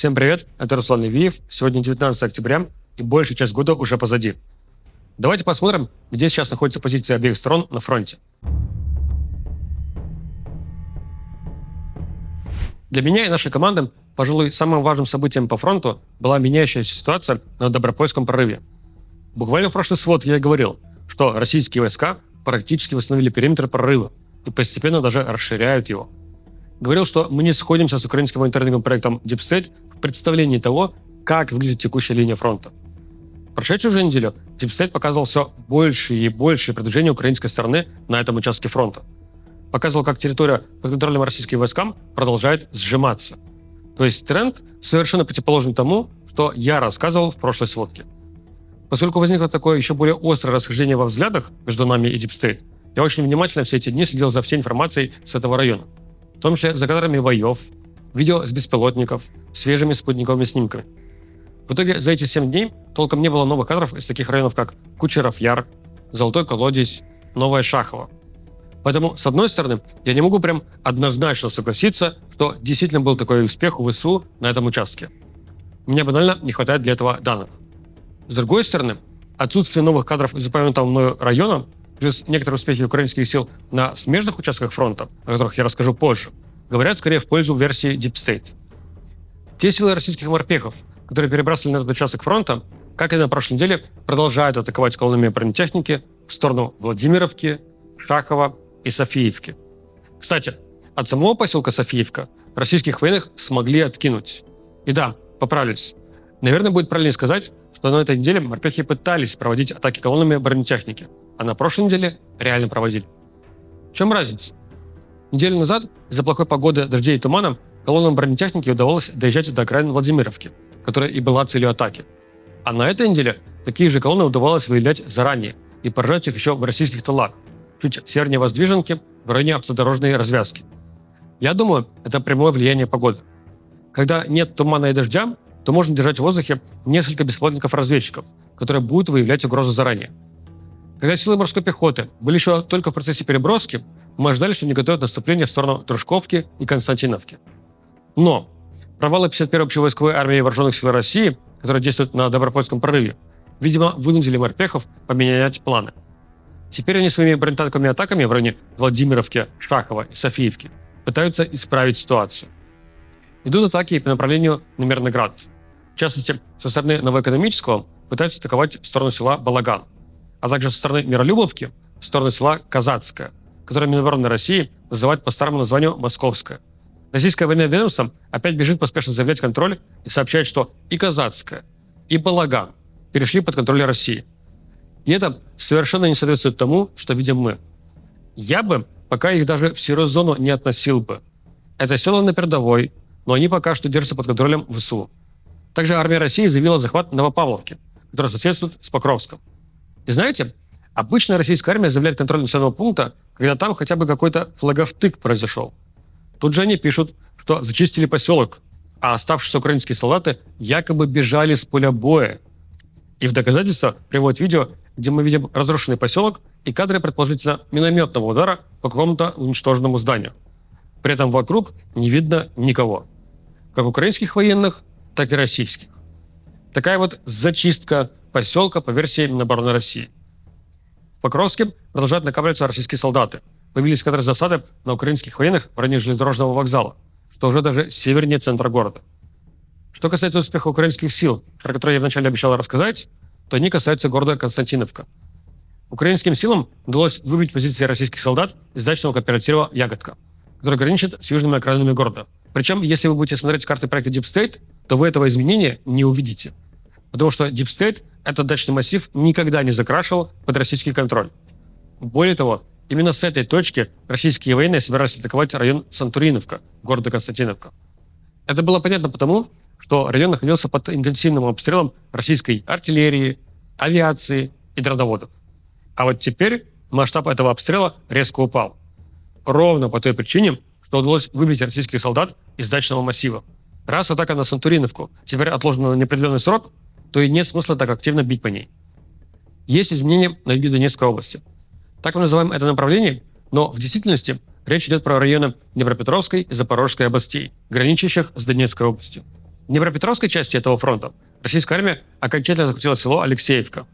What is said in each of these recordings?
Всем привет, это Руслан Левиев. Сегодня 19 октября, и большая часть года уже позади. Давайте посмотрим, где сейчас находятся позиции обеих сторон на фронте. Для меня и нашей команды, пожалуй, самым важным событием по фронту была меняющаяся ситуация на Добропольском прорыве. Буквально в прошлый свод я и говорил, что российские войска практически восстановили периметр прорыва и постепенно даже расширяют его. Говорил, что мы не сходимся с украинским мониторинговым проектом Deep State в представлении того, как выглядит текущая линия фронта. В прошедшую же неделю Deep State показывал все больше и больше продвижения украинской стороны на этом участке фронта. Показывал, как территория под контролем российским войскам продолжает сжиматься. То есть тренд совершенно противоположный тому, что я рассказывал в прошлой сводке. Поскольку возникло такое еще более острое расхождение во взглядах между нами и Deep State, я очень внимательно все эти дни следил за всей информацией с этого района. В том числе за кадрами боев, видео с беспилотников, свежими спутниковыми снимками. В итоге за эти 7 дней толком не было новых кадров из таких районов, как Кучеров Яр, Золотой Колодец, Новая Шахова. Поэтому, с одной стороны, я не могу прям однозначно согласиться, что действительно был такой успех у ВСУ на этом участке. Мне банально не хватает для этого данных. С другой стороны, отсутствие новых кадров из упомянутого мною района плюс некоторые успехи украинских сил на смежных участках фронта, о которых я расскажу позже, говорят скорее в пользу версии Deep State. Те силы российских морпехов, которые перебрасывали на этот участок фронта, как и на прошлой неделе, продолжают атаковать колоннами бронетехники в сторону Владимировки, Шахова и Софиевки. Кстати, от самого поселка Софиевка российских военных смогли откинуть. И да, поправились. Наверное, будет правильнее сказать, что на этой неделе морпехи пытались проводить атаки колоннами бронетехники, а на прошлой неделе реально проводили. В чем разница? Неделю назад из-за плохой погоды, дождей и тумана колоннам бронетехники удавалось доезжать до окраин Владимировки, которая и была целью атаки. А на этой неделе такие же колонны удавалось выявлять заранее и поражать их еще в российских тылах, чуть севернее Воздвиженки, в районе автодорожной развязки. Я думаю, это прямое влияние погоды. Когда нет тумана и дождя, то можно держать в воздухе несколько беспилотников-разведчиков, которые будут выявлять угрозу заранее. Когда силы морской пехоты были еще только в процессе переброски, мы ожидали, что они готовят наступление в сторону Дружковки и Константиновки. Но провалы 51-й общевойсковой армии вооруженных сил России, которые действуют на Добропольском прорыве, видимо, вынудили морпехов поменять планы. Теперь они своими бронетанковыми атаками в районе Владимировки, Шахова и Софиевки пытаются исправить ситуацию. Идут атаки по направлению на Мирноград. В частности, со стороны Новоэкономического пытаются атаковать в сторону села Балаган, а также со стороны Миролюбовки в сторону села Казацкое, которое Минобороны России называют по старому названию Московское. Российское военное ведомство опять бежит поспешно заявлять контроль и сообщает, что и Казацкое, и Балаган перешли под контроль России. И это совершенно не соответствует тому, что видим мы. Я бы пока их даже в серую зону не относил бы. Это села на передовой, но они пока что держатся под контролем ВСУ. Также армия России заявила захват Новопавловки, которая соседствует с Покровском. И знаете, обычно российская армия заявляет контроль населенного пункта, когда там хотя бы какой-то флаговтык произошел. Тут же они пишут, что зачистили поселок, а оставшиеся украинские солдаты якобы бежали с поля боя. И в доказательство приводят видео, где мы видим разрушенный поселок и кадры, предположительно, минометного удара по какому-то уничтоженному зданию. При этом вокруг не видно никого. Как украинских военных, так и российских. Такая вот зачистка поселка по версии Минобороны России. В Покровске продолжают накапливаться российские солдаты. Появились кадры засады на украинских военных в районе железнодорожного вокзала, что уже даже севернее центра города. Что касается успеха украинских сил, про которые я вначале обещал рассказать, то они касаются города Константиновка. Украинским силам удалось выбить позиции российских солдат из дачного кооператива «Ягодка», который граничит с южными окраинами города. Причем, если вы будете смотреть карты проекта Deep State, то вы этого изменения не увидите. Потому что Deep State этот дачный массив никогда не закрашивал под российский контроль. Более того, именно с этой точки российские военные собирались атаковать район Сантуриновка, города Константиновка. Это было понятно потому, что район находился под интенсивным обстрелом российской артиллерии, авиации и дроноводов. А вот теперь масштаб этого обстрела резко упал. Ровно по той причине, что удалось выбить российских солдат из дачного массива. Раз атака на Сантуриновку теперь отложена на неопределенный срок, то и нет смысла так активно бить по ней. Есть изменения на юге Донецкой области. Так мы называем это направление, но в действительности речь идет про районы Днепропетровской и Запорожской областей, граничащих с Донецкой областью. Днепропетровской части этого фронта российская армия окончательно захватила село Алексеевка.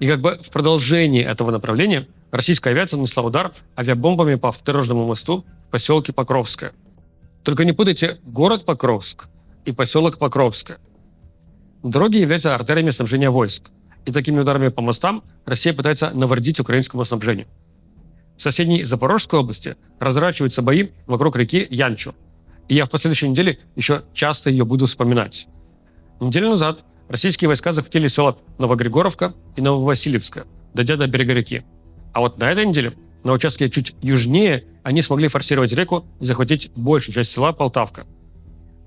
И как бы в продолжении этого направления российская авиация нанесла удар авиабомбами по автодорожному мосту в поселке Покровское. Только не путайте город Покровск и поселок Покровское. Дороги являются артериями снабжения войск, и такими ударами по мостам Россия пытается навредить украинскому снабжению. В соседней Запорожской области разворачиваются бои вокруг реки Янчу, и я в последующей неделе еще часто ее буду вспоминать. Неделю назад российские войска захватили села Новогригоровка и Нововасильевская, дойдя до берега реки. А вот на этой неделе на участке чуть южнее они смогли форсировать реку и захватить большую часть села Полтавка.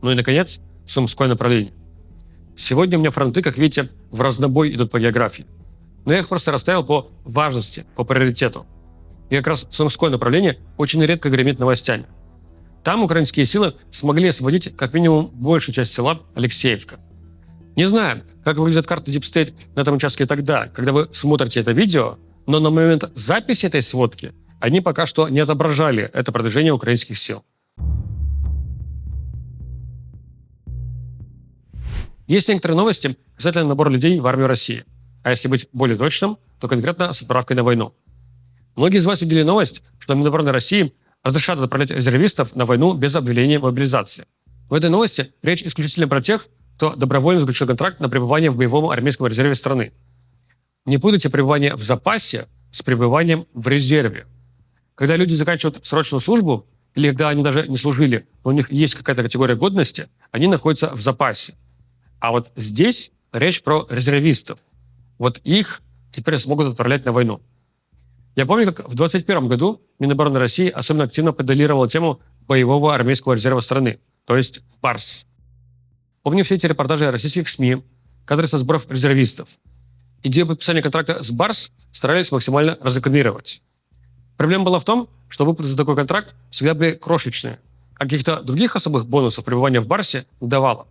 Ну и, наконец, Сумское направление. Сегодня у меня фронты, как видите, в разнобой идут по географии. Но я их просто расставил по важности, по приоритету. И как раз Сумское направление очень редко гремит новостями. Там украинские силы смогли освободить как минимум большую часть села Алексеевка. Не знаю, как выглядит карта Deep State на этом участке тогда, когда вы смотрите это видео, но на момент записи этой сводки они пока что не отображали это продвижение украинских сил. Есть некоторые новости касательно набора людей в армию России. А если быть более точным, то конкретно с отправкой на войну. Многие из вас видели новость, что Минобороны России разрешат отправлять резервистов на войну без объявления мобилизации. В этой новости речь исключительно про тех, кто добровольно заключил контракт на пребывание в боевом армейском резерве страны. Не путайте пребывание в запасе с пребыванием в резерве. Когда люди заканчивают срочную службу, или когда они даже не служили, но у них есть какая-то категория годности, они находятся в запасе. А вот здесь речь про резервистов. Вот их теперь смогут отправлять на войну. Я помню, как в 2021 году Минобороны России особенно активно педалировала тему боевого армейского резерва страны, то есть БАРС. Помню все эти репортажи российских СМИ, кадры со сборов резервистов. Идею подписания контракта с БАРС старались максимально разрекламировать. Проблема была в том, что выплаты за такой контракт всегда были крошечные, а каких-то других особых бонусов пребывания в БАРСе не давало.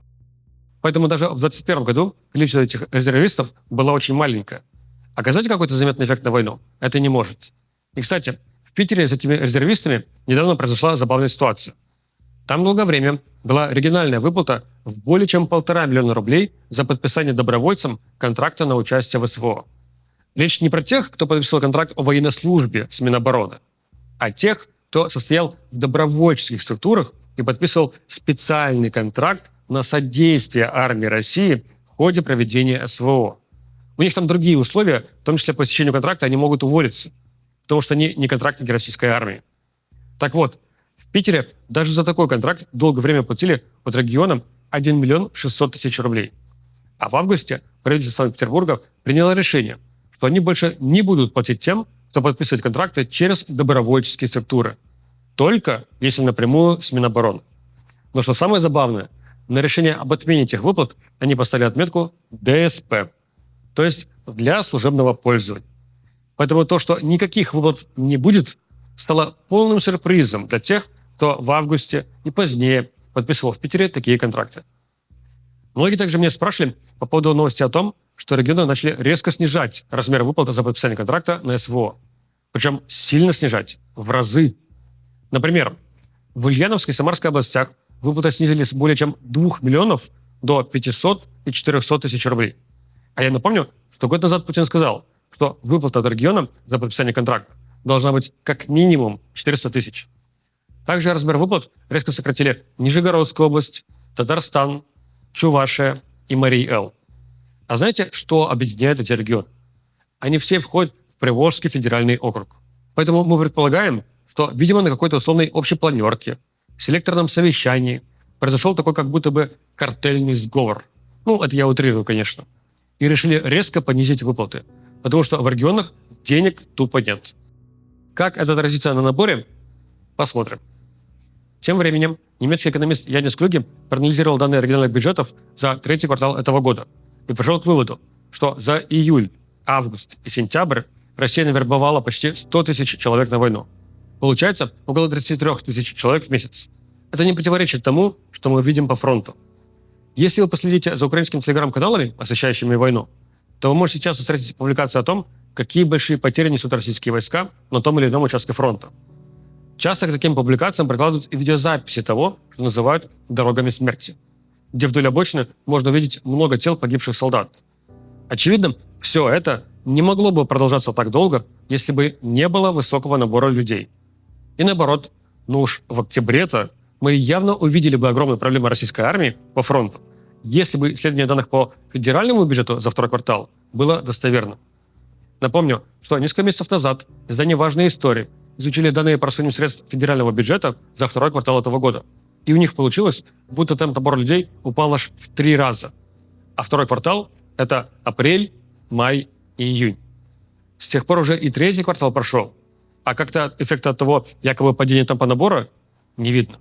Поэтому даже в 2021 году количество этих резервистов было очень маленькое. Оказать какой-то заметный эффект на войну это не может. И, кстати, в Питере с этими резервистами недавно произошла забавная ситуация. Там долгое время была региональная выплата в более чем 1,5 миллиона рублей за подписание добровольцам контракта на участие в СВО. Речь не про тех, кто подписал контракт о военной службе с Минобороны, а тех, кто состоял в добровольческих структурах и подписывал специальный контракт на содействие армии России в ходе проведения СВО. У них там другие условия, в том числе по истечению контракта они могут уволиться, потому что они не контрактники российской армии. Так вот, в Питере даже за такой контракт долгое время платили от региона 1 миллион 600 тысяч рублей. А в августе правительство Санкт-Петербурга приняло решение, что они больше не будут платить тем, кто подписывает контракты через добровольческие структуры, только если напрямую с Минобороны. Но что самое забавное, на решение об отмене этих выплат они поставили отметку ДСП, то есть для служебного пользования. Поэтому то, что никаких выплат не будет, стало полным сюрпризом для тех, кто в августе и позднее подписывал в Питере такие контракты. Многие также меня спрашивали по поводу новости о том, что регионы начали резко снижать размер выплаты за подписание контракта на СВО. Причем сильно снижать, в разы. Например, в Ульяновской и Самарской областях выплаты снизили с более чем 2 миллионов до 500 и 400 тысяч рублей. А я напомню, что год назад Путин сказал, что выплата от региона за подписание контракта должна быть как минимум 400 тысяч. Также размер выплат резко сократили Нижегородская область, Татарстан, Чувашия и Марий-Эл. А знаете, что объединяет эти регионы? Они все входят в Приволжский федеральный округ. Поэтому мы предполагаем, что, видимо, на какой-то условной общей планерке, в селекторном совещании произошел такой как будто бы картельный сговор. Ну, это я утрирую, конечно. И решили резко понизить выплаты, потому что в регионах денег тупо нет. Как это отразится на наборе? Посмотрим. Тем временем немецкий экономист Янис Клюге проанализировал данные региональных бюджетов за третий квартал этого года и пришел к выводу, что за июль, август и сентябрь Россия навербовала почти 100 тысяч человек на войну. Получается около 33 тысяч человек в месяц. Это не противоречит тому, что мы видим по фронту. Если вы последите за украинскими телеграм-каналами, освещающими войну, то вы можете часто встретить публикации о том, какие большие потери несут российские войска на том или ином участке фронта. Часто к таким публикациям прикладывают и видеозаписи того, что называют «дорогами смерти». где вдоль обочины можно увидеть много тел погибших солдат. Очевидно, все это не могло бы продолжаться так долго, если бы не было высокого набора людей. И наоборот, ну уж в октябре-то мы явно увидели бы огромные проблемы российской армии по фронту, если бы исследование данных по федеральному бюджету за второй квартал было достоверным. Напомню, что несколько месяцев назад издание «Важные истории» изучили данные по рассмотрению средств федерального бюджета за второй квартал этого года. И у них получилось, будто темп набора людей упал аж в 3 раза. А второй квартал – это апрель, май и июнь. С тех пор уже и третий квартал прошел, а как-то эффекта от того якобы падения темпа набора не видно.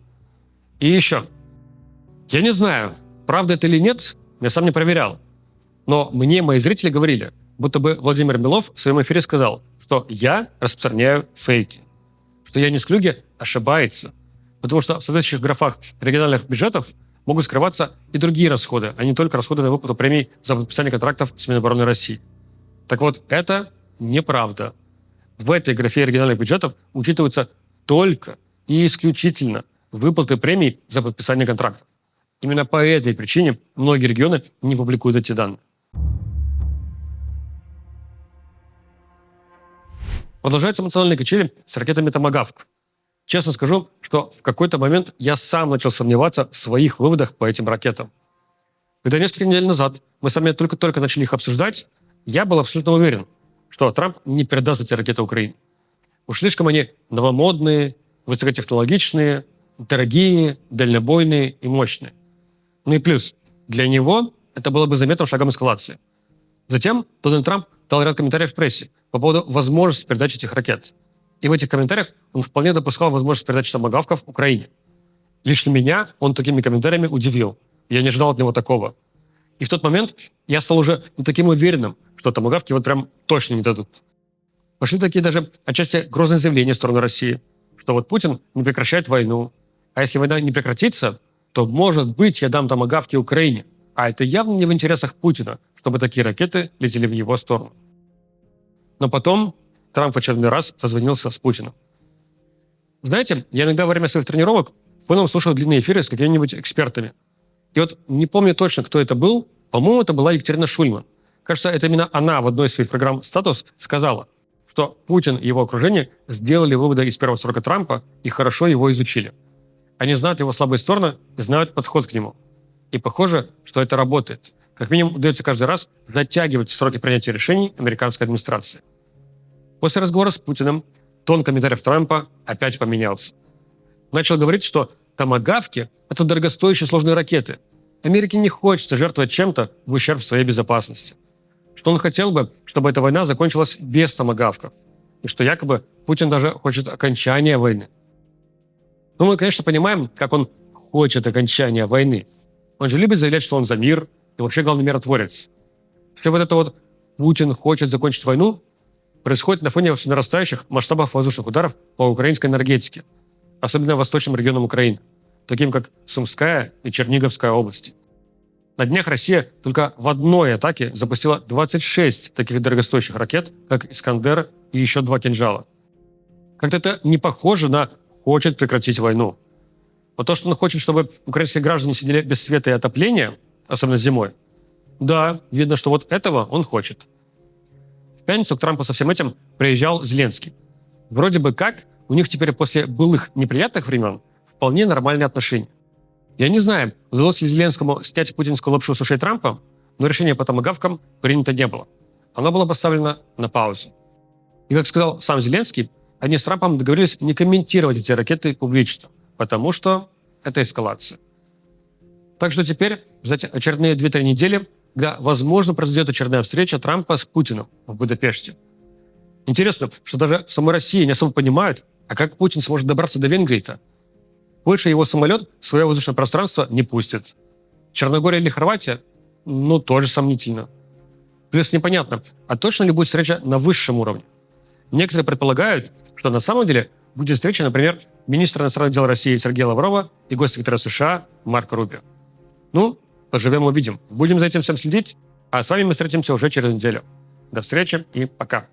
И еще. Я не знаю, правда это или нет, я сам не проверял. Но мне мои зрители говорили, будто бы Владимир Белов в своем эфире сказал, что я распространяю фейки, что я Несклюге ошибается, потому что в соответствующих графах региональных бюджетов могут скрываться и другие расходы, а не только расходы на выплату премий за подписание контрактов с Минобороны России. Так вот, это неправда. В этой графе региональных бюджетов учитываются только и исключительно выплаты премий за подписание контрактов. Именно по этой причине многие регионы не публикуют эти данные. Продолжаются эмоциональные качели с ракетами «Томагавк». Честно скажу, что в какой-то момент я сам начал сомневаться в своих выводах по этим ракетам. Когда несколько недель назад мы сами только-только начали их обсуждать, я был абсолютно уверен, что Трамп не передаст эти ракеты Украине. Уж слишком они новомодные, высокотехнологичные, дорогие, дальнобойные и мощные. Ну и плюс, для него это было бы заметным шагом эскалации. Затем Дональд Трамп дал ряд комментариев в прессе по поводу возможности передачи этих ракет. И в этих комментариях он вполне допускал возможность передачи томагавков Украине. Лично меня он такими комментариями удивил. Я не ожидал от него такого. И в тот момент я стал уже не таким уверенным, что томагавки вот прям точно не дадут. Пошли такие даже отчасти грозные заявления в сторону России, что вот Путин не прекращает войну. А если война не прекратится, то, может быть, я дам томагавки Украине. А это явно не в интересах Путина, чтобы такие ракеты летели в его сторону. Но потом Трамп в очередной раз созвонился с Путиным. Знаете, я иногда во время своих тренировок фоном слушал длинные эфиры с какими-нибудь экспертами. И вот не помню точно, кто это был. По-моему, это была Екатерина Шульман. Кажется, это именно она в одной из своих программ «Статус» сказала, что Путин и его окружение сделали выводы из первого срока Трампа и хорошо его изучили. Они знают его слабые стороны и знают подход к нему. И похоже, что это работает. Как минимум, удается каждый раз затягивать сроки принятия решений американской администрации. После разговора с Путиным тон комментариев Трампа опять поменялся. Начал говорить, что томагавки – это дорогостоящие сложные ракеты. Америке не хочется жертвовать чем-то в ущерб своей безопасности. Что он хотел бы, чтобы эта война закончилась без томагавков. И что якобы Путин даже хочет окончания войны. Но мы, конечно, понимаем, как он хочет окончания войны. Он же любит заявлять, что он за мир и вообще главный миротворец. Все вот это вот «Путин хочет закончить войну» происходит на фоне все нарастающих масштабов воздушных ударов по украинской энергетике, особенно восточным регионам Украины, таким как Сумская и Черниговская области. На днях Россия только в одной атаке запустила 26 таких дорогостоящих ракет, как «Искандер» и еще 2 «Кинжала». Как-то это не похоже на «хочет прекратить войну». Но то, что он хочет, чтобы украинские граждане сидели без света и отопления, особенно зимой, да, видно, что вот этого он хочет. В пятницу к Трампу со всем этим приезжал Зеленский. Вроде бы как у них теперь после былых неприятных времен вполне нормальные отношения. Я не знаю, удалось ли Зеленскому снять путинскую лапшу с ушей Трампа, но решение по томагавкам принято не было. Оно было поставлено на паузу. И, как сказал сам Зеленский, они с Трампом договорились не комментировать эти ракеты публично, потому что это эскалация. Так что теперь ждать очередные 2-3 недели, когда, возможно, произойдет очередная встреча Трампа с Путиным в Будапеште. Интересно, что даже в самой России не особо понимают, а как Путин сможет добраться до Венгрии-то? Польша его самолет в свое воздушное пространство не пустит. Черногория или Хорватия? Ну, тоже сомнительно. Плюс непонятно, а точно ли будет встреча на высшем уровне? Некоторые предполагают, что на самом деле будет встреча, например, министра иностранных дел России Сергея Лаврова и госсекретаря США Марко Рубио. Ну, поживем увидим. Будем за этим всем следить, а с вами мы встретимся уже через неделю. До встречи и пока.